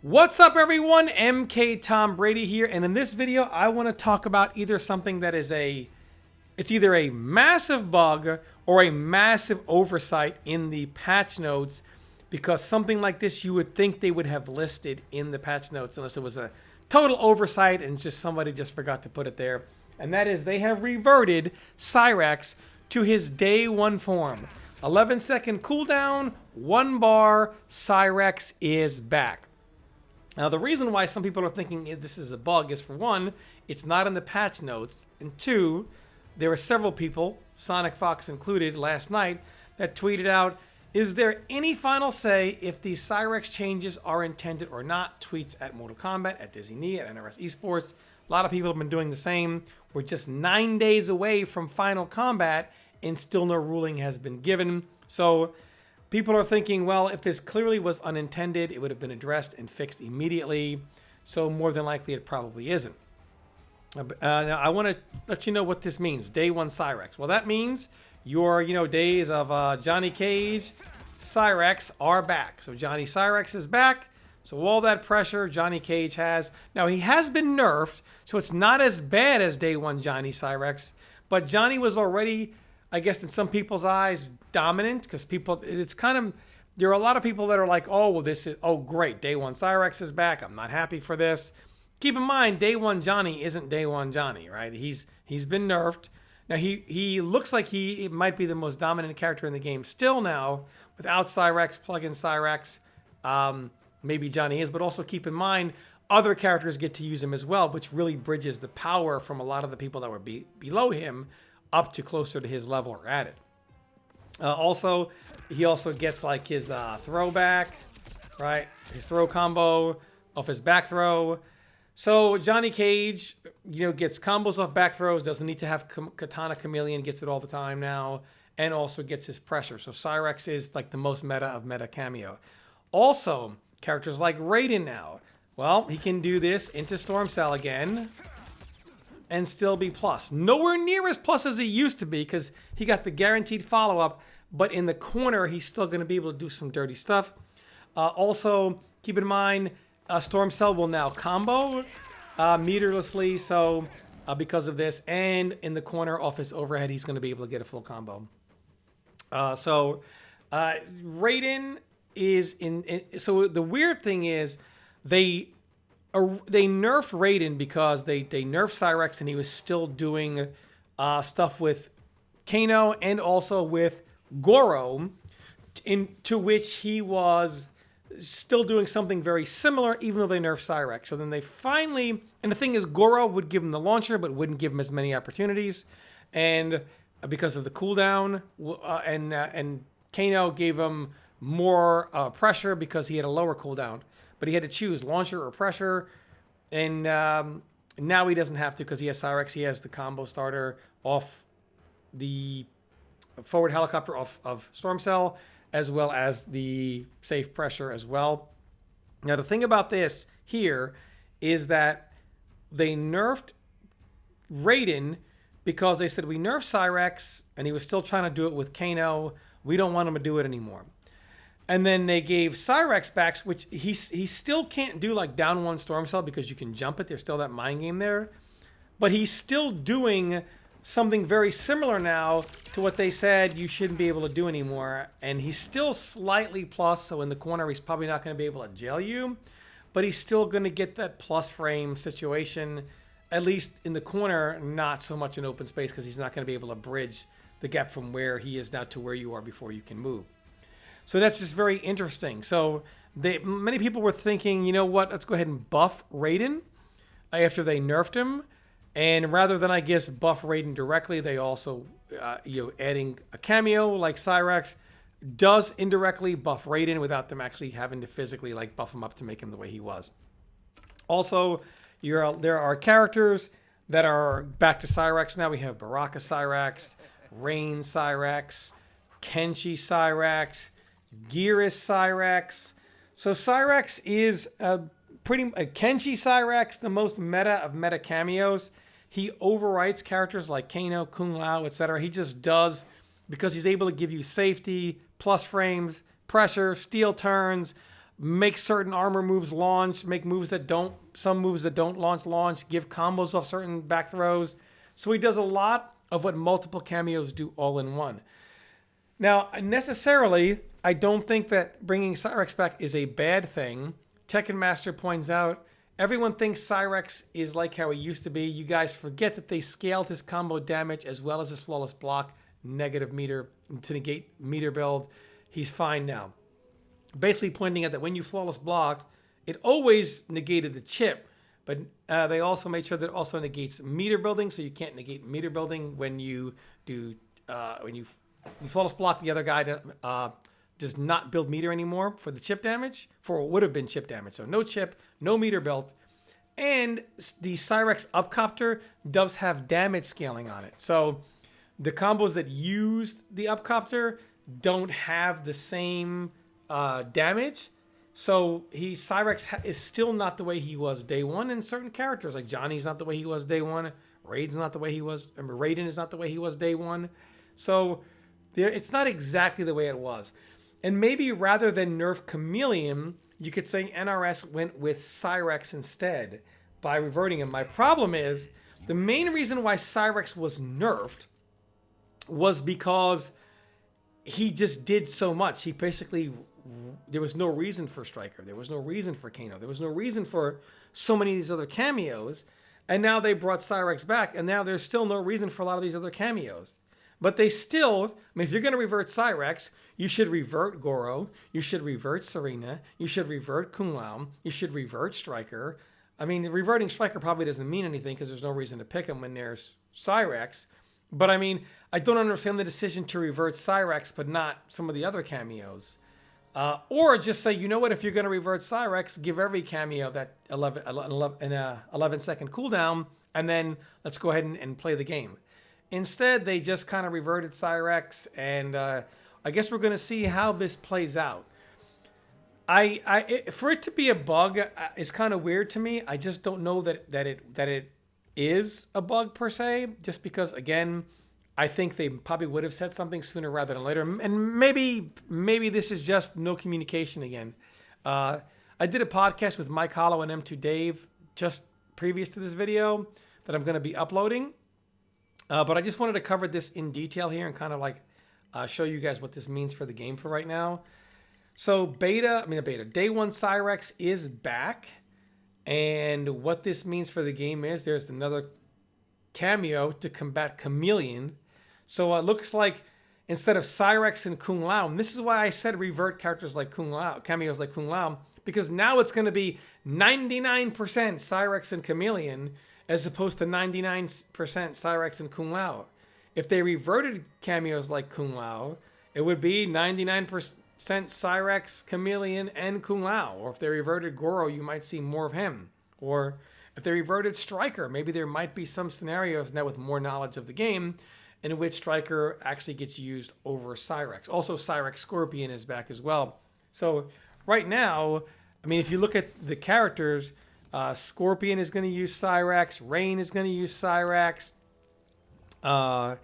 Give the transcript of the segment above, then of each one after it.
What's up everyone, MK Tom Brady here, and in this video I want to talk about either something that is it's either a massive bug or a massive oversight in the patch notes, because something like this you would think they would have listed in the patch notes unless it was a total oversight and it's just somebody just forgot to put it there. And that is, they have reverted Cyrax to his day one form. 11-second cooldown, 1 bar, Cyrax is back. Now, the reason why some people are thinking this is a bug is, for one, it's not in the patch notes, and two, there were several people, Sonic Fox included, last night that tweeted out, is there any final say if these Cyrax changes are intended or not? Tweets at Mortal Kombat, at Disney, at NRS Esports. A lot of people have been doing the same. We're just 9 days away from Final Combat, and still no ruling has been given. So people are thinking, well, if this clearly was unintended, it would have been addressed and fixed immediately. So more than likely, it probably isn't. Now, I want to let you know what this means. Day one Cyrax. Well, that means your, days of Johnny Cage, Cyrax are back. So Johnny Cyrax is back. So all that pressure Johnny Cage has. Now, he has been nerfed, so it's not as bad as day one Johnny Cyrax. But Johnny was already, I guess in some people's eyes, dominant, because it's kind of, there are a lot of people that are like, oh, well, oh, great, day one Cyrax is back. I'm not happy for this. Keep in mind, day one Johnny isn't day one Johnny, right? He's been nerfed. Now, he looks like he might be the most dominant character in the game still now, without Cyrax, plug in Cyrax. Maybe Johnny is, but also keep in mind, other characters get to use him as well, which really bridges the power from a lot of the people that were below him up to closer to his level or at it. He also gets like his throwback, right? His throw combo off his back throw. So Johnny Cage, gets combos off back throws, doesn't need to have Katana Chameleon, gets it all the time now, and also gets his pressure. So Cyrax is like the most meta of meta cameo. Also, characters like Raiden now, well, he can do this into Storm Cell again and still be plus. Nowhere near as plus as he used to be, because he got the guaranteed follow-up, but in the corner, he's still going to be able to do some dirty stuff. Also, keep in mind, Storm Cell will now combo meterlessly, so because of this, and in the corner off his overhead, he's going to be able to get a full combo. Raiden is so the weird thing is they nerfed Raiden because they nerfed Cyrax, and he was still doing stuff with Kano and also with Goro, to which he was still doing something very similar, even though they nerfed Cyrax. So then they finally, and the thing is, Goro would give him the launcher, but wouldn't give him as many opportunities, and because of the cooldown, and Kano gave him more pressure because he had a lower cooldown, but he had to choose launcher or pressure, and now he doesn't have to because he has Cyrax. He has the combo starter off the forward helicopter of Storm Cell, as well as the safe pressure as well. Now, the thing about this here is that they nerfed Raiden because they said, we nerfed Cyrax, and he was still trying to do it with Kano. We don't want him to do it anymore. And then they gave Cyrax back, which he still can't do like down one Storm Cell because you can jump it. There's still that mind game there. But he's still doing something very similar now to what they said you shouldn't be able to do anymore. And he's still slightly plus, so in the corner he's probably not going to be able to jail you. But he's still going to get that plus frame situation, at least in the corner, not so much in open space, because he's not going to be able to bridge the gap from where he is now to where you are before you can move. So that's just very interesting. So many people were thinking, you know what, let's go ahead and buff Raiden after they nerfed him. And rather than, I guess, buff Raiden directly, they also, adding a cameo like Cyrax does indirectly buff Raiden without them actually having to physically like buff him up to make him the way he was. Also, there are characters that are back to Cyrax now. We have Baraka Cyrax, Rain Cyrax, Kenshi Cyrax, Gearus Cyrax. So Cyrax is Kenshi Cyrax, the most meta of meta cameos. He overwrites characters like Kano, Kung Lao, etc. He just does, because he's able to give you safety, plus frames, pressure, steal turns, make certain armor moves launch, make moves that don't, some moves that don't launch, give combos off certain back throws. So he does a lot of what multiple cameos do all in one. Now, necessarily, I don't think that bringing Cyrax back is a bad thing. Tekken Master points out, everyone thinks Cyrax is like how he used to be. You guys forget that they scaled his combo damage as well as his flawless block, negative meter, to negate meter build. He's fine now. Basically pointing out that when you flawless blocked, it always negated the chip, but they also made sure that it also negates meter building, so you can't negate meter building when you do when you flawless block. The other guy does not build meter anymore for the chip damage, for what would have been chip damage. So no chip, no meter built, and the Cyrax upcopter does have damage scaling on it. So the combos that use the upcopter don't have the same damage. So Cyrax is still not the way he was day one, and certain characters like Johnny's not the way he was day one. Raiden's not the way he was. Remember, Raiden is not the way he was day one. So it's not exactly the way it was. And maybe rather than nerf Chameleon, you could say NRS went with Cyrax instead by reverting him. My problem is the main reason why Cyrax was nerfed was because he just did so much. He basically, there was no reason for Stryker. There was no reason for Kano. There was no reason for so many of these other cameos. And now they brought Cyrax back, and now there's still no reason for a lot of these other cameos. But they still, I mean, if you're going to revert Cyrax, you should revert Goro, you should revert Serena, you should revert Kung Lao, you should revert Stryker. I mean, reverting Stryker probably doesn't mean anything because there's no reason to pick him when there's Cyrax. But I mean, I don't understand the decision to revert Cyrax, but not some of the other cameos. Or just say, you know what, if you're going to revert Cyrax, give every cameo that 11-second cooldown, and then let's go ahead and play the game. Instead, they just kind of reverted Cyrax, and I guess we're going to see how this plays out. For it to be a bug is kind of weird to me. I just don't know that it is a bug per se, just because, again, I think they probably would have said something sooner rather than later. And maybe this is just no communication again. I did a podcast with Mike Hollow and M2 Dave just previous to this video that I'm going to be uploading. But I just wanted to cover this in detail here and kind of like show you guys what this means for the game for right now. So day one Cyrax is back. And what this means for the game is there's another cameo to combat Chameleon. So it looks like instead of Cyrax and Kung Lao, and this is why I said revert characters like Kung Lao, cameos like Kung Lao, because now it's going to be 99% Cyrax and Chameleon as opposed to 99% Cyrax and Kung Lao. If they reverted cameos like Kung Lao, it would be 99% Cyrax, Chameleon, and Kung Lao. Or if they reverted Goro, you might see more of him. Or if they reverted Stryker, maybe there might be some scenarios now with more knowledge of the game in which Stryker actually gets used over Cyrax. Also, Cyrax Scorpion is back as well. So right now, I mean, if you look at the characters, Scorpion is going to use Cyrax. Rain is going to use Cyrax. Raiden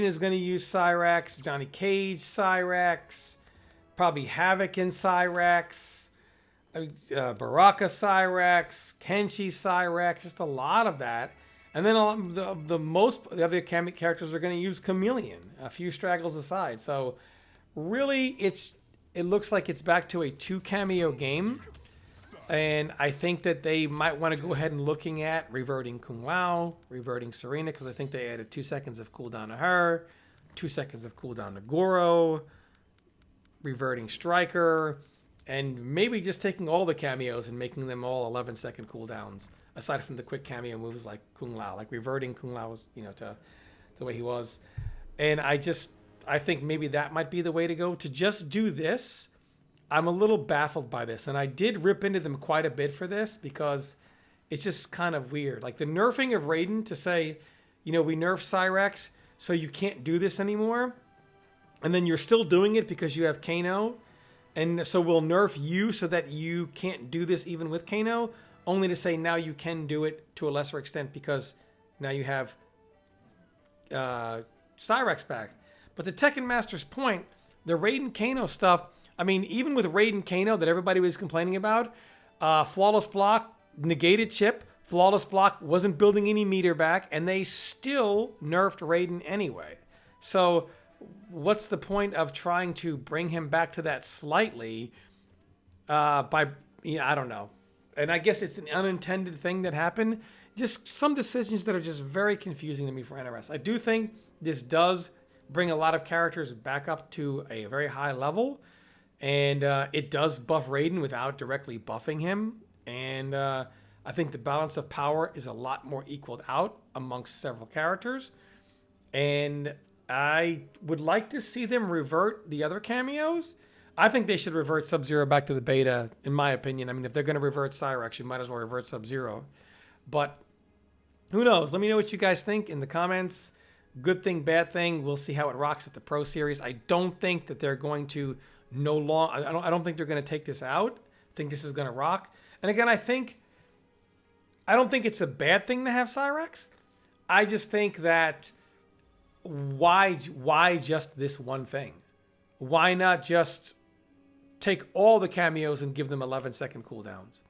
is going to use Cyrax. Johnny Cage, Cyrax. Probably Havoc in Cyrax. Baraka Cyrax. Kenshi Cyrax. Just a lot of that. And then the other characters are going to use Chameleon. A few straggles aside. So really, it looks like it's back to a 2 cameo game. And I think that they might want to go ahead and looking at reverting Kung Lao, reverting Serena, because I think they added 2 seconds of cooldown to her, 2 seconds of cooldown to Goro, reverting Stryker, and maybe just taking all the cameos and making them all 11-second cooldowns, aside from the quick cameo moves like Kung Lao, like reverting Kung Lao, to the way he was. And I think maybe that might be the way to go, to just do this. I'm a little baffled by this, and I did rip into them quite a bit for this because it's just kind of weird. Like the nerfing of Raiden to say, we nerf Cyrax, so you can't do this anymore, and then you're still doing it because you have Kano, and so we'll nerf you so that you can't do this even with Kano, only to say now you can do it to a lesser extent because now you have Cyrax back. But to Tekken Master's point, the Raiden Kano stuff, I mean, even with Raiden Kano that everybody was complaining about, Flawless Block negated chip. Flawless Block wasn't building any meter back, and they still nerfed Raiden anyway. So what's the point of trying to bring him back to that slightly I don't know. And I guess it's an unintended thing that happened. Just some decisions that are just very confusing to me for NRS. I do think this does bring a lot of characters back up to a very high level. And it does buff Raiden without directly buffing him. And I think the balance of power is a lot more equaled out amongst several characters. And I would like to see them revert the other cameos. I think they should revert Sub-Zero back to the beta, in my opinion. I mean, if they're going to revert Cyrax, you might as well revert Sub-Zero. But who knows? Let me know what you guys think in the comments. Good thing, bad thing. We'll see how it rocks at the Pro Series. I don't think that they're going to I don't think they're going to take this out. I think this is going to rock. And again, I don't think it's a bad thing to have Cyrax. I just think that why just this one thing? Why not just take all the cameos and give them 11-second cooldowns?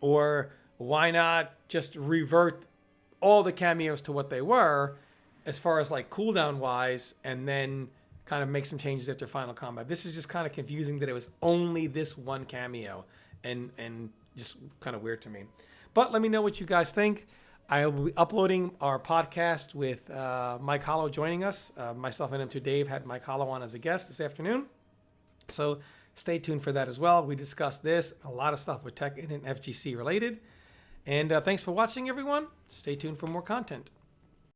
Or why not just revert all the cameos to what they were as far as like cooldown wise, and then kind of make some changes after final combat? This is just kind of confusing that it was only this one cameo and just kind of weird to me. But let me know what you guys think. I will be uploading our podcast with Mike Hollow joining us. Myself and M2 Dave had Mike Hollow on as a guest this afternoon. So stay tuned for that as well. We discussed this, a lot of stuff with Tekken and FGC related. And thanks for watching, everyone. Stay tuned for more content.